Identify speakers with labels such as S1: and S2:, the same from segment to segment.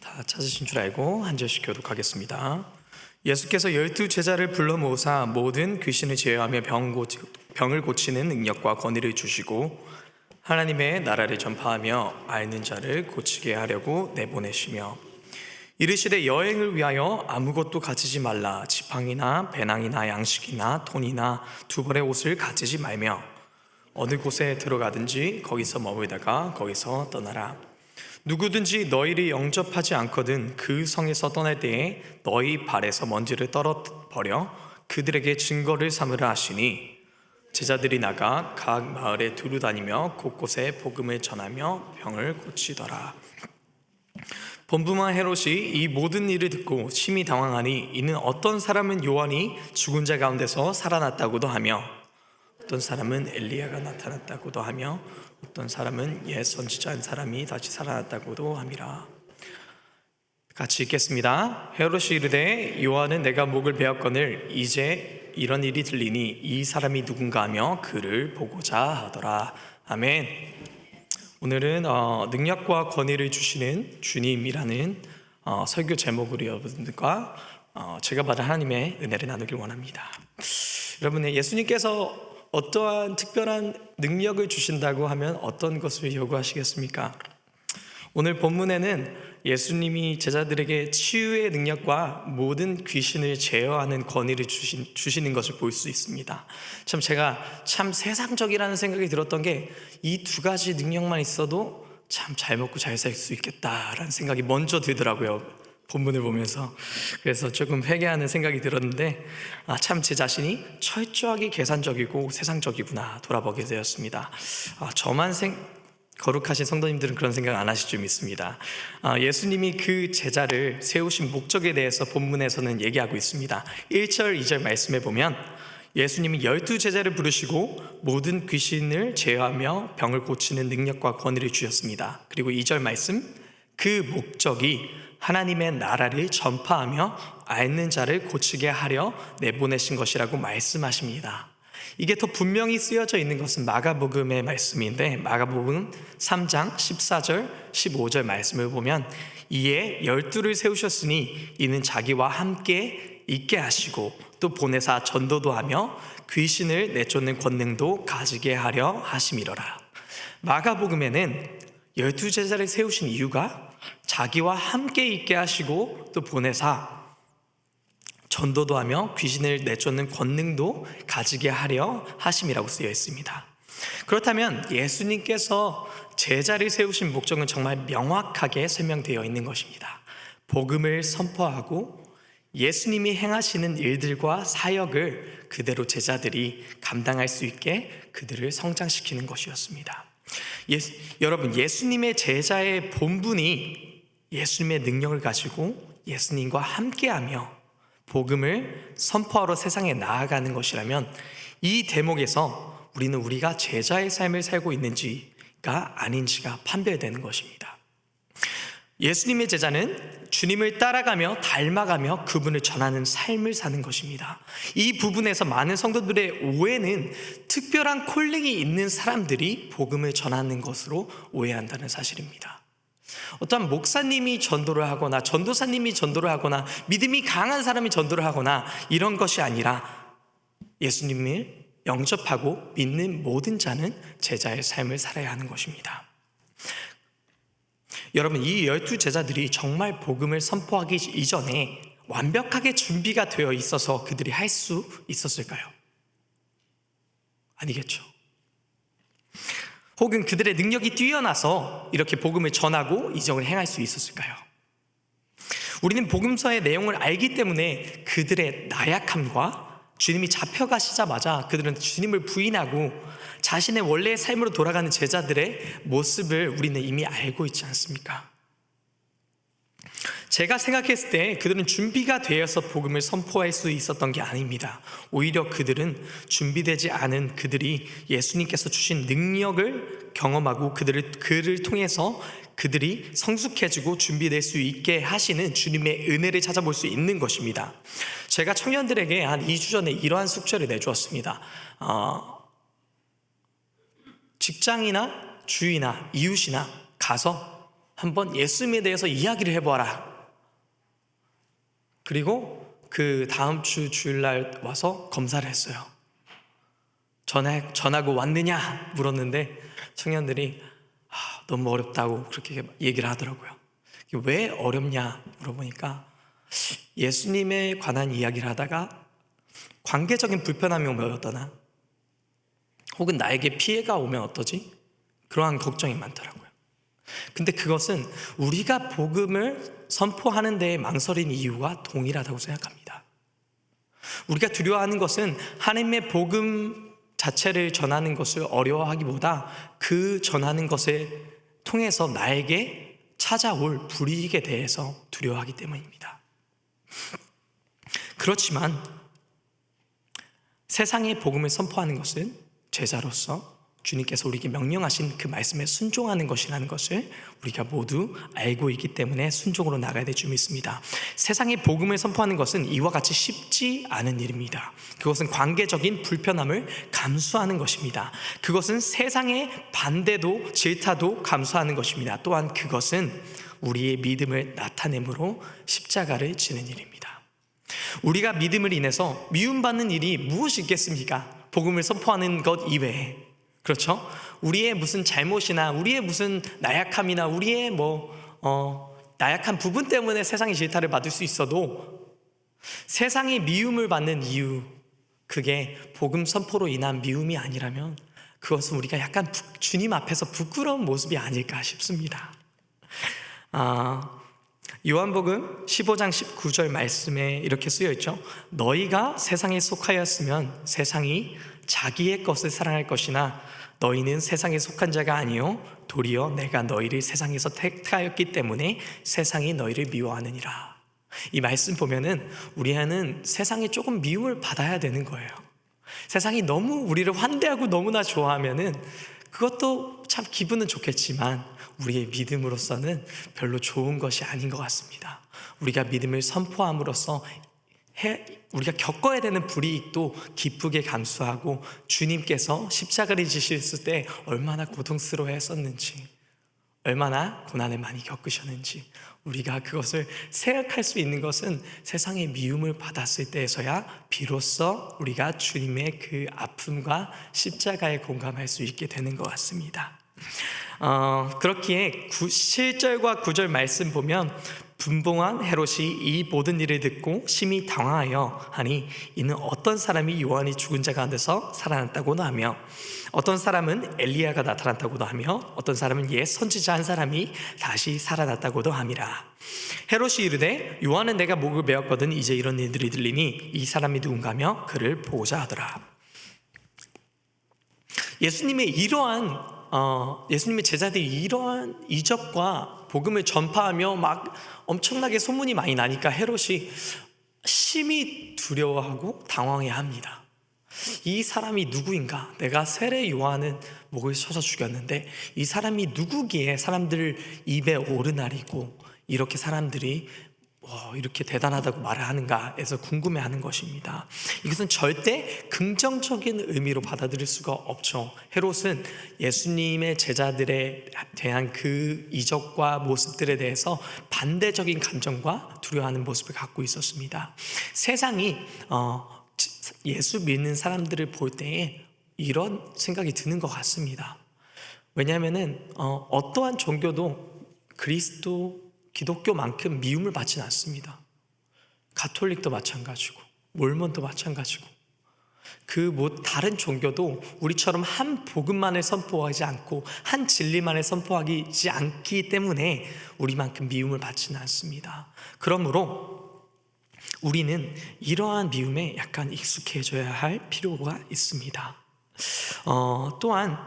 S1: 다 찾으신 줄 알고 한 절씩 교독하겠습니다. 예수께서 12제자를 불러 모으사 모든 귀신을 제어하며 병을 고치는 능력과 권위를 주시고 하나님의 나라를 전파하며 앓는 자를 고치게 하려고 내보내시며 이르시되 여행을 위하여 아무것도 가지지 말라. 지팡이나 배낭이나 양식이나 돈이나 두 벌의 옷을 가지지 말며 어느 곳에 들어가든지 거기서 머물다가 거기서 떠나라. 누구든지 너희를 영접하지 않거든 그 성에서 떠날 때에 너희 발에서 먼지를 떨어버려 그들에게 증거를 삼으라 하시니 제자들이 나가 각 마을에 두루 다니며 곳곳에 복음을 전하며 병을 고치더라. 본부만 헤롯이 이 모든 일을 듣고 심히 당황하니 이는 어떤 사람은 요한이 죽은 자 가운데서 살아났다고도 하며 어떤 사람은 엘리야가 나타났다고도 하며 어떤 사람은 옛 선지자 한 사람이 다시 살아났다고도 함이라. 같이 읽겠습니다. 헤롯이 이르되 요한은 내가 목을 베었거늘 이제 이런 일이 들리니 이 사람이 누군가 하며 그를 보고자 하더라. 아멘. 오늘은 능력과 권위를 주시는 주님이라는 설교 제목으로 여러분들과 제가 받은 하나님의 은혜를 나누길 원합니다. 여러분, 예수님께서 어떠한 특별한 능력을 주신다고 하면 어떤 것을 요구하시겠습니까? 오늘 본문에는 예수님이 제자들에게 치유의 능력과 모든 귀신을 제어하는 권위를 주시는 것을 볼 수 있습니다. 제가 세상적이라는 생각이 들었던 게 이 두 가지 능력만 있어도 참 잘 먹고 잘 살 수 있겠다라는 생각이 먼저 들더라고요. 본문을 보면서. 그래서 조금 회개하는 생각이 들었는데 참 제 자신이 철저하게 계산적이고 세상적이구나 돌아보게 되었습니다. 저만 거룩하신 성도님들은 그런 생각 안 하실 줄 믿습니다. 예수님이 그 제자를 세우신 목적에 대해서 본문에서는 얘기하고 있습니다. 1절 2절 말씀에 보면 예수님이 12제자를 부르시고 모든 귀신을 제어하며 병을 고치는 능력과 권위를 주셨습니다. 그리고 2절 말씀, 그 목적이 하나님의 나라를 전파하며 앓는 자를 고치게 하려 내보내신 것이라고 말씀하십니다. 이게 더 분명히 쓰여져 있는 것은 마가복음의 말씀인데 마가복음 3장 14절 15절 말씀을 보면 이에 12를 세우셨으니 이는 자기와 함께 있게 하시고 또 보내사 전도도 하며 귀신을 내쫓는 권능도 가지게 하려 하심이로라. 마가복음에는 12제자를 세우신 이유가 자기와 함께 있게 하시고 또 보내사 전도도 하며 귀신을 내쫓는 권능도 가지게 하려 하심이라고 쓰여 있습니다. 그렇다면 예수님께서 제자를 세우신 목적은 정말 명확하게 설명되어 있는 것입니다. 복음을 선포하고 예수님이 행하시는 일들과 사역을 그대로 제자들이 감당할 수 있게 그들을 성장시키는 것이었습니다. 여러분, 예수님의 제자의 본분이 예수님의 능력을 가지고 예수님과 함께하며 복음을 선포하러 세상에 나아가는 것이라면 이 대목에서 우리는 우리가 제자의 삶을 살고 있는지가 아닌지가 판별되는 것입니다. 예수님의 제자는 주님을 따라가며 닮아가며 그분을 전하는 삶을 사는 것입니다. 이 부분에서 많은 성도들의 오해는 특별한 콜링이 있는 사람들이 복음을 전하는 것으로 오해한다는 사실입니다. 어떤 목사님이 전도를 하거나 전도사님이 전도를 하거나 믿음이 강한 사람이 전도를 하거나 이런 것이 아니라 예수님을 영접하고 믿는 모든 자는 제자의 삶을 살아야 하는 것입니다. 여러분, 이 12제자들이 정말 복음을 선포하기 이전에 완벽하게 준비가 되어 있어서 그들이 할 수 있었을까요? 아니겠죠. 혹은 그들의 능력이 뛰어나서 이렇게 복음을 전하고 이적을 행할 수 있었을까요? 우리는 복음서의 내용을 알기 때문에 그들의 나약함과 주님이 잡혀가시자마자 그들은 주님을 부인하고 자신의 원래의 삶으로 돌아가는 제자들의 모습을 우리는 이미 알고 있지 않습니까? 제가 생각했을 때 그들은 준비가 되어서 복음을 선포할 수 있었던 게 아닙니다. 오히려 그들은 준비되지 않은 그들이 예수님께서 주신 능력을 경험하고 그를 통해서 그들이 성숙해지고 준비될 수 있게 하시는 주님의 은혜를 찾아볼 수 있는 것입니다. 제가 청년들에게 한 2주 전에 이러한 숙제를 내주었습니다. 직장이나 주위나 이웃이나 가서 한번 예수님에 대해서 이야기를 해보아라. 그리고 그 다음 주 주일날 와서 검사를 했어요. 전하고 왔느냐 물었는데 청년들이 너무 어렵다고 그렇게 얘기를 하더라고요. 왜 어렵냐 물어보니까 예수님에 관한 이야기를 하다가 관계적인 불편함이 오면 어떠나, 혹은 나에게 피해가 오면 어떠지? 그러한 걱정이 많더라고요. 근데 그것은 우리가 복음을 선포하는 데에 망설인 이유와 동일하다고 생각합니다. 우리가 두려워하는 것은 하나님의 복음 자체를 전하는 것을 어려워하기보다 그 전하는 것을 통해서 나에게 찾아올 불이익에 대해서 두려워하기 때문입니다. 그렇지만 세상의 복음을 선포하는 것은 제자로서 주님께서 우리에게 명령하신 그 말씀에 순종하는 것이라는 것을 우리가 모두 알고 있기 때문에 순종으로 나가야 될 줄 믿습니다. 세상의 복음을 선포하는 것은 이와 같이 쉽지 않은 일입니다. 그것은 관계적인 불편함을 감수하는 것입니다. 그것은 세상의 반대도 질타도 감수하는 것입니다. 또한 그것은 우리의 믿음을 나타내므로 십자가를 지는 일입니다. 우리가 믿음을 인해서 미움받는 일이 무엇이 있겠습니까? 복음을 선포하는 것 이외에. 그렇죠? 우리의 무슨 잘못이나 우리의 무슨 나약함이나 우리의 나약한 부분 때문에 세상의 질타를 받을 수 있어도 세상의 미움을 받는 이유, 그게 복음 선포로 인한 미움이 아니라면 그것은 우리가 약간 주님 앞에서 부끄러운 모습이 아닐까 싶습니다. 요한복음 15장 19절 말씀에 이렇게 쓰여 있죠. 너희가 세상에 속하였으면 세상이 자기의 것을 사랑할 것이나 너희는 세상에 속한 자가 아니요 도리어 내가 너희를 세상에서 택하였기 때문에 세상이 너희를 미워하느니라. 이 말씀 보면은 우리는 세상에 조금 미움을 받아야 되는 거예요. 세상이 너무 우리를 환대하고 너무나 좋아하면은 그것도 참 기분은 좋겠지만 우리의 믿음으로서는 별로 좋은 것이 아닌 것 같습니다. 우리가 믿음을 선포함으로써 우리가 겪어야 되는 불이익도 기쁘게 감수하고 주님께서 십자가를 지셨을 때 얼마나 고통스러워 했었는지, 얼마나 고난을 많이 겪으셨는지 우리가 그것을 생각할 수 있는 것은 세상의 미움을 받았을 때에서야 비로소 우리가 주님의 그 아픔과 십자가에 공감할 수 있게 되는 것 같습니다. 그렇기에 7절과 9절 말씀 보면 분봉한 헤롯이 이 모든 일을 듣고 심히 당황하여 하니 이는 어떤 사람이 요한이 죽은 자 가운데서 살아났다고도 하며 어떤 사람은 엘리야가 나타났다고도 하며 어떤 사람은 옛 선지자 한 사람이 다시 살아났다고도 함이라. 헤롯이 이르되 요한은 내가 목을 베었거든 이제 이런 일들이 들리니 이 사람이 누군가며 그를 보고자 하더라. 예수님의 제자들이 이러한 이적과 복음을 전파하며 막 엄청나게 소문이 많이 나니까 헤롯이 심히 두려워하고 당황해합니다. 이 사람이 누구인가? 내가 세례 요한은 목을 쳐서 죽였는데 이 사람이 누구기에 사람들 입에 오르나리고 이렇게 사람들이 이렇게 대단하다고 말을 하는가 해서 궁금해하는 것입니다. 이것은 절대 긍정적인 의미로 받아들일 수가 없죠. 헤롯은 예수님의 제자들에 대한 그 이적과 모습들에 대해서 반대적인 감정과 두려워하는 모습을 갖고 있었습니다. 세상이 예수 믿는 사람들을 볼 때에 이런 생각이 드는 것 같습니다. 왜냐하면 어떠한 종교도 기독교만큼 미움을 받지는 않습니다. 가톨릭도 마찬가지고 몰몬도 마찬가지고 다른 종교도 우리처럼 한 복음만을 선포하지 않고 한 진리만을 선포하지 않기 때문에 우리만큼 미움을 받지는 않습니다. 그러므로 우리는 이러한 미움에 약간 익숙해져야 할 필요가 있습니다. 또한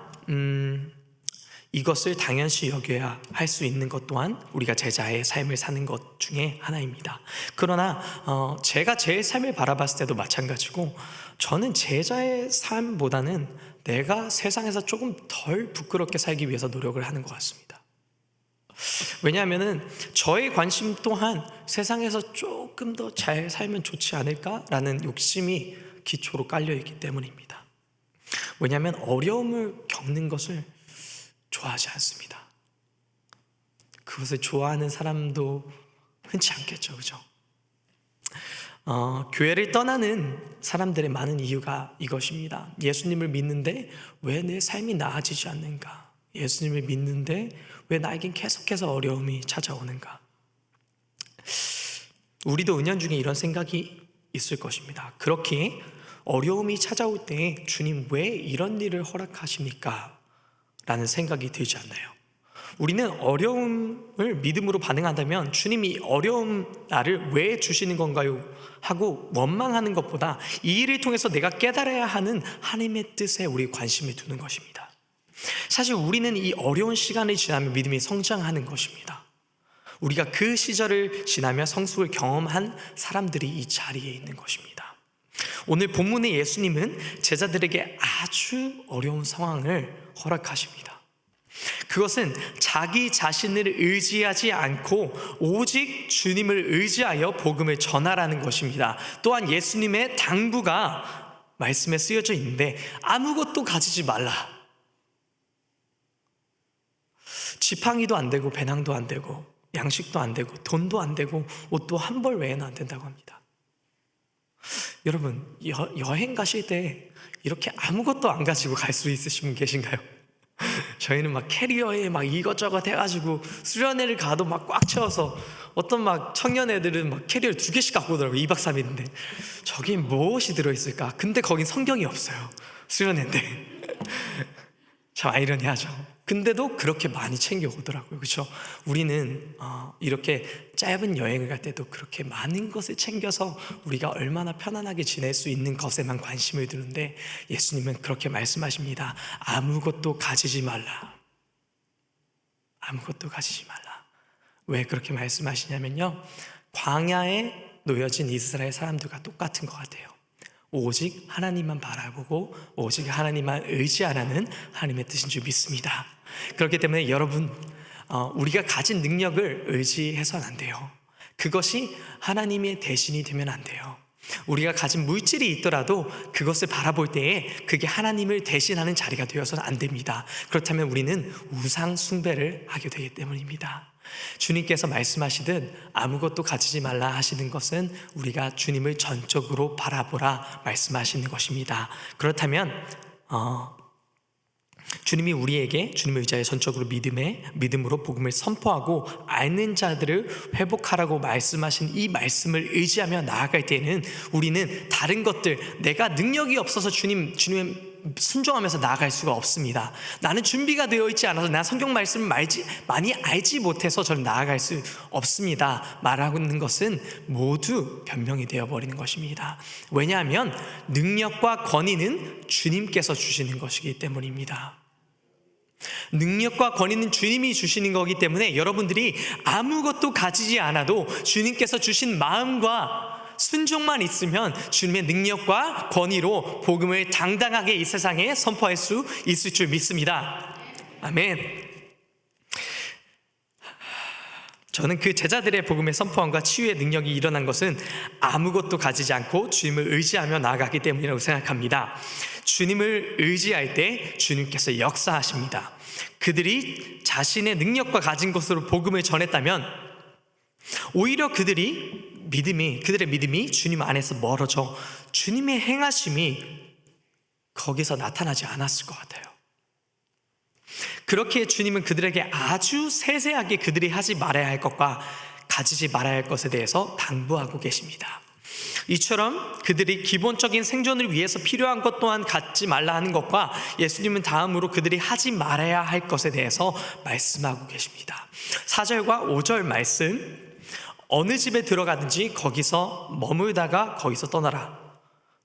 S1: 이것을 당연시 여겨야 할 수 있는 것 또한 우리가 제자의 삶을 사는 것 중에 하나입니다. 그러나 제가 제 삶을 바라봤을 때도 마찬가지고 저는 제자의 삶보다는 내가 세상에서 조금 덜 부끄럽게 살기 위해서 노력을 하는 것 같습니다. 왜냐하면 저의 관심 또한 세상에서 조금 더 잘 살면 좋지 않을까라는 욕심이 기초로 깔려있기 때문입니다. 왜냐하면 어려움을 겪는 것을 좋아하지 않습니다. 그것을 좋아하는 사람도 흔치 않겠죠, 그죠? 교회를 떠나는 사람들의 많은 이유가 이것입니다. 예수님을 믿는데 왜 내 삶이 나아지지 않는가? 예수님을 믿는데 왜 나에겐 계속해서 어려움이 찾아오는가? 우리도 은연중에 이런 생각이 있을 것입니다. 그렇게 어려움이 찾아올 때 주님 왜 이런 일을 허락하십니까? 라는 생각이 들지 않나요? 우리는 어려움을 믿음으로 반응한다면 주님이 어려움 나를 왜 주시는 건가요? 하고 원망하는 것보다 이 일을 통해서 내가 깨달아야 하는 하나님의 뜻에 우리 관심을 두는 것입니다. 사실 우리는 이 어려운 시간을 지나면 믿음이 성장하는 것입니다. 우리가 그 시절을 지나며 성숙을 경험한 사람들이 이 자리에 있는 것입니다. 오늘 본문의 예수님은 제자들에게 아주 어려운 상황을 허락하십니다. 그것은 자기 자신을 의지하지 않고 오직 주님을 의지하여 복음을 전하라는 것입니다. 또한 예수님의 당부가 말씀에 쓰여져 있는데 아무것도 가지지 말라. 지팡이도 안 되고 배낭도 안 되고 양식도 안 되고 돈도 안 되고 옷도 한 벌 외에는 안 된다고 합니다. 여러분, 여행 가실 때 이렇게 아무것도 안 가지고 갈 수 있으신 분 계신가요? 저희는 막 캐리어에 막 이것저것 해가지고 수련회를 가도 막 꽉 채워서 어떤 막 청년 애들은 막 캐리어 2개씩 갖고 오더라고요. 2박 3일인데 저기 무엇이 들어있을까? 근데 거긴 성경이 없어요. 수련회인데 참 아이러니하죠. 근데도 그렇게 많이 챙겨오더라고요. 그렇죠? 우리는 이렇게 짧은 여행을 갈 때도 그렇게 많은 것을 챙겨서 우리가 얼마나 편안하게 지낼 수 있는 것에만 관심을 두는데 예수님은 그렇게 말씀하십니다. 아무것도 가지지 말라. 아무것도 가지지 말라. 왜 그렇게 말씀하시냐면요, 광야에 놓여진 이스라엘 사람들과 똑같은 것 같아요. 오직 하나님만 바라보고 오직 하나님만 의지하라는 하나님의 뜻인 줄 믿습니다. 그렇기 때문에 여러분, 우리가 가진 능력을 의지해서는 안 돼요. 그것이 하나님의 대신이 되면 안 돼요. 우리가 가진 물질이 있더라도 그것을 바라볼 때에 그게 하나님을 대신하는 자리가 되어서는 안 됩니다. 그렇다면 우리는 우상 숭배를 하게 되기 때문입니다. 주님께서 말씀하시듯 아무것도 가지지 말라 하시는 것은 우리가 주님을 전적으로 바라보라 말씀하시는 것입니다. 그렇다면 주님이 우리에게 주님을 의지하여 전적으로 믿음으로 복음을 선포하고 앓는 자들을 회복하라고 말씀하신 이 말씀을 의지하며 나아갈 때는 우리는 다른 것들, 내가 능력이 없어서 주님의 순종하면서 나아갈 수가 없습니다. 나는 준비가 되어 있지 않아서 나 성경 말씀을 많이 알지 못해서 저는 나아갈 수 없습니다. 말하는 것은 모두 변명이 되어버리는 것입니다. 왜냐하면 능력과 권위는 주님께서 주시는 것이기 때문입니다. 능력과 권위는 주님이 주시는 거기 때문에 여러분들이 아무것도 가지지 않아도 주님께서 주신 마음과 순종만 있으면 주님의 능력과 권위로 복음을 당당하게 이 세상에 선포할 수 있을 줄 믿습니다. 아멘. 저는 그 제자들의 복음의 선포함과 치유의 능력이 일어난 것은 아무것도 가지지 않고 주님을 의지하며 나아가기 때문이라고 생각합니다. 주님을 의지할 때 주님께서 역사하십니다. 그들이 자신의 능력과 가진 것으로 복음을 전했다면 오히려 그들의 믿음이 주님 안에서 멀어져 주님의 행하심이 거기서 나타나지 않았을 것 같아요. 그렇게 주님은 그들에게 아주 세세하게 그들이 하지 말아야 할 것과 가지지 말아야 할 것에 대해서 당부하고 계십니다. 이처럼 그들이 기본적인 생존을 위해서 필요한 것 또한 갖지 말라 하는 것과 예수님은 다음으로 그들이 하지 말아야 할 것에 대해서 말씀하고 계십니다. 4절과 5절 말씀, 어느 집에 들어가든지 거기서 머물다가 거기서 떠나라.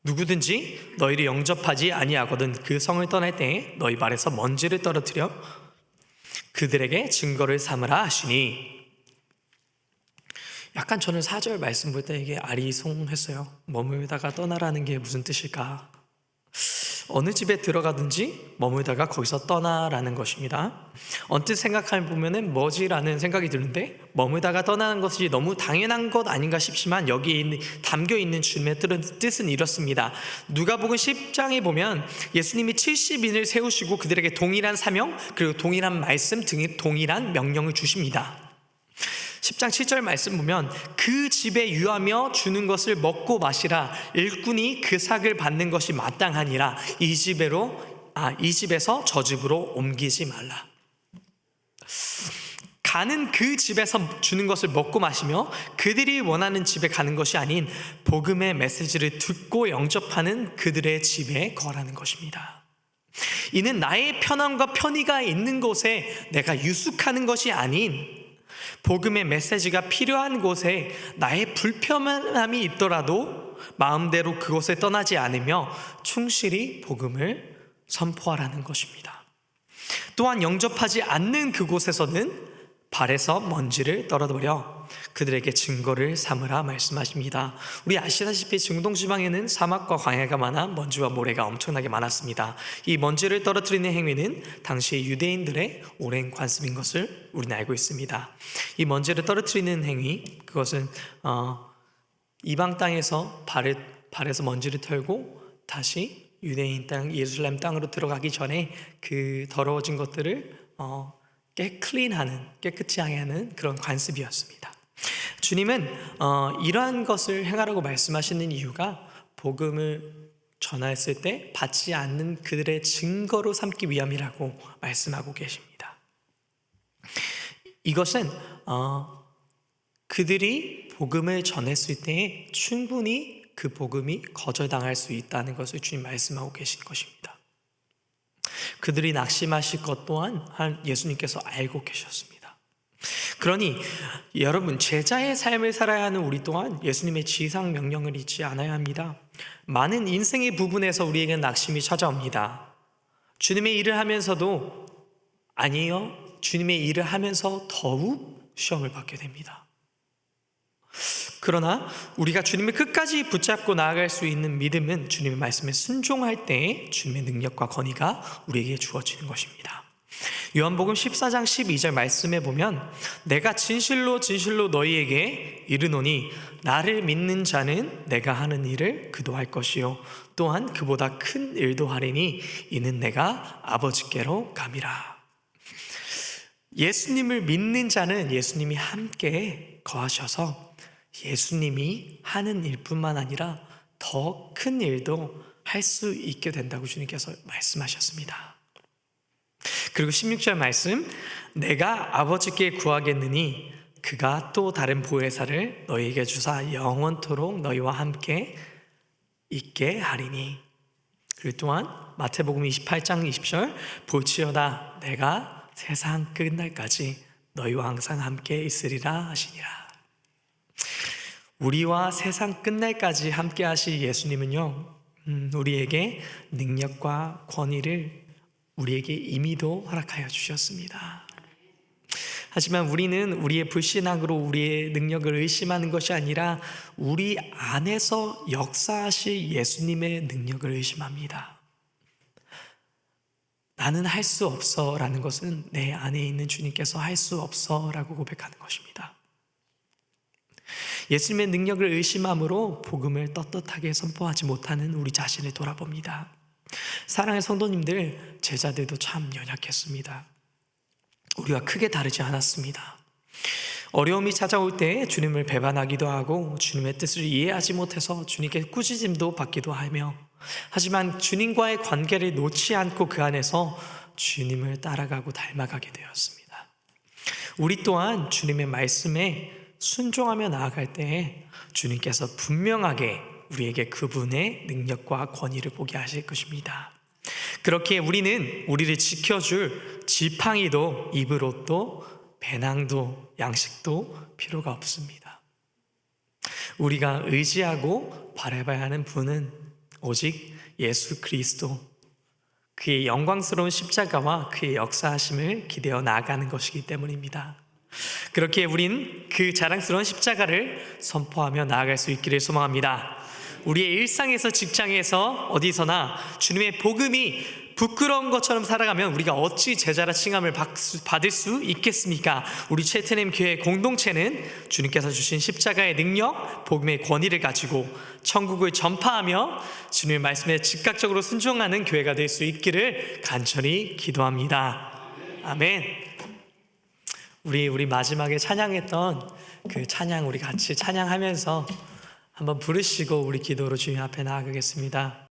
S1: 누구든지 너희를 영접하지 아니하거든 그 성을 떠날 때에 너희 발에서 먼지를 떨어뜨려 그들에게 증거를 삼으라 하시니. 약간 저는 4절 말씀 볼 때 이게 아리송했어요. 머물다가 떠나라는 게 무슨 뜻일까? 어느 집에 들어가든지 머물다가 거기서 떠나라는 것입니다. 언뜻 생각해 보면은 뭐지라는 생각이 드는데, 머물다가 떠나는 것이 너무 당연한 것 아닌가 싶지만 여기에 담겨 있는 주님의 뜻은 이렇습니다. 누가복음 10장에 보면 예수님이 70인을 세우시고 그들에게 동일한 사명 그리고 동일한 말씀 등의 동일한 명령을 주십니다. 10장 7절 말씀 보면 그 집에 유하며 주는 것을 먹고 마시라. 일꾼이 그 삭을 받는 것이 마땅하니라. 이 집에서 저 집으로 옮기지 말라. 가는 그 집에서 주는 것을 먹고 마시며 그들이 원하는 집에 가는 것이 아닌 복음의 메시지를 듣고 영접하는 그들의 집에 거하라는 것입니다. 이는 나의 편함과 편의가 있는 곳에 내가 유숙하는 것이 아닌 복음의 메시지가 필요한 곳에 나의 불편함이 있더라도 마음대로 그곳에 떠나지 않으며 충실히 복음을 선포하라는 것입니다. 또한 영접하지 않는 그곳에서는 발에서 먼지를 떨어버려 그들에게 증거를 삼으라 말씀하십니다. 우리 아시다시피 중동 지방에는 사막과 광야가 많아 먼지와 모래가 엄청나게 많았습니다. 이 먼지를 떨어뜨리는 행위는 당시 유대인들의 오랜 관습인 것을 우리는 알고 있습니다. 이 먼지를 떨어뜨리는 행위, 그것은 이방 땅에서 발에서 먼지를 털고 다시 유대인 땅, 예루살렘 땅으로 들어가기 전에 그 더러워진 것들을 깨끗이 하는 그런 관습이었습니다. 주님은 이러한 것을 행하라고 말씀하시는 이유가 복음을 전했을 때 받지 않는 그들의 증거로 삼기 위함이라고 말씀하고 계십니다. 이것은 그들이 복음을 전했을 때 충분히 그 복음이 거절당할 수 있다는 것을 주님 말씀하고 계신 것입니다. 그들이 낙심하실 것 또한 예수님께서 알고 계셨습니다. 그러니 여러분, 제자의 삶을 살아야 하는 우리 또한 예수님의 지상 명령을 잊지 않아야 합니다. 많은 인생의 부분에서 우리에게는 낙심이 찾아옵니다. 주님의 일을 하면서도 아니요, 주님의 일을 하면서 더욱 시험을 받게 됩니다. 그러나 우리가 주님을 끝까지 붙잡고 나아갈 수 있는 믿음은 주님의 말씀에 순종할 때에 주님의 능력과 권위가 우리에게 주어지는 것입니다. 요한복음 14장 12절 말씀에 보면 내가 진실로 진실로 너희에게 이르노니 나를 믿는 자는 내가 하는 일을 그도 할 것이요 또한 그보다 큰 일도 하리니 이는 내가 아버지께로 감이라. 예수님을 믿는 자는 예수님이 함께 거하셔서 예수님이 하는 일뿐만 아니라 더 큰 일도 할 수 있게 된다고 주님께서 말씀하셨습니다. 그리고 16절 말씀, 내가 아버지께 구하겠느니 그가 또 다른 보혜사를 너희에게 주사 영원토록 너희와 함께 있게 하리니. 그리고 또한 마태복음 28장 20절, 볼지어다 내가 세상 끝날까지 너희와 항상 함께 있으리라 하시니라. 우리와 세상 끝날까지 함께 하실 예수님은요, 우리에게 능력과 권위를 우리에게 임의도 허락하여 주셨습니다. 하지만 우리는 우리의 불신앙으로 우리의 능력을 의심하는 것이 아니라 우리 안에서 역사하실 예수님의 능력을 의심합니다. 나는 할 수 없어 라는 것은 내 안에 있는 주님께서 할 수 없어 라고 고백하는 것입니다. 예수님의 능력을 의심함으로 복음을 떳떳하게 선포하지 못하는 우리 자신을 돌아봅니다. 사랑하는 성도님들, 제자들도 참 연약했습니다. 우리와 크게 다르지 않았습니다. 어려움이 찾아올 때 주님을 배반하기도 하고 주님의 뜻을 이해하지 못해서 주님께 꾸짖음도 받기도 하며, 하지만 주님과의 관계를 놓지 않고 그 안에서 주님을 따라가고 닮아가게 되었습니다. 우리 또한 주님의 말씀에 순종하며 나아갈 때에 주님께서 분명하게 우리에게 그분의 능력과 권위를 보게 하실 것입니다. 그렇게 우리는 우리를 지켜줄 지팡이도 입을 옷도 배낭도 양식도 필요가 없습니다. 우리가 의지하고 바라봐야 하는 분은 오직 예수 그리스도, 그의 영광스러운 십자가와 그의 역사하심을 기대어 나아가는 것이기 때문입니다. 그렇게 우린 그 자랑스러운 십자가를 선포하며 나아갈 수 있기를 소망합니다. 우리의 일상에서, 직장에서, 어디서나 주님의 복음이 부끄러운 것처럼 살아가면 우리가 어찌 제자라 칭함을 받을 수 있겠습니까? 우리 채트넴 교회 공동체는 주님께서 주신 십자가의 능력, 복음의 권위를 가지고 천국을 전파하며 주님의 말씀에 즉각적으로 순종하는 교회가 될 수 있기를 간절히 기도합니다. 아멘.
S2: 우리 마지막에 찬양했던 그 찬양 우리 같이 찬양하면서 한번 부르시고 우리 기도로 주님 앞에 나아가겠습니다.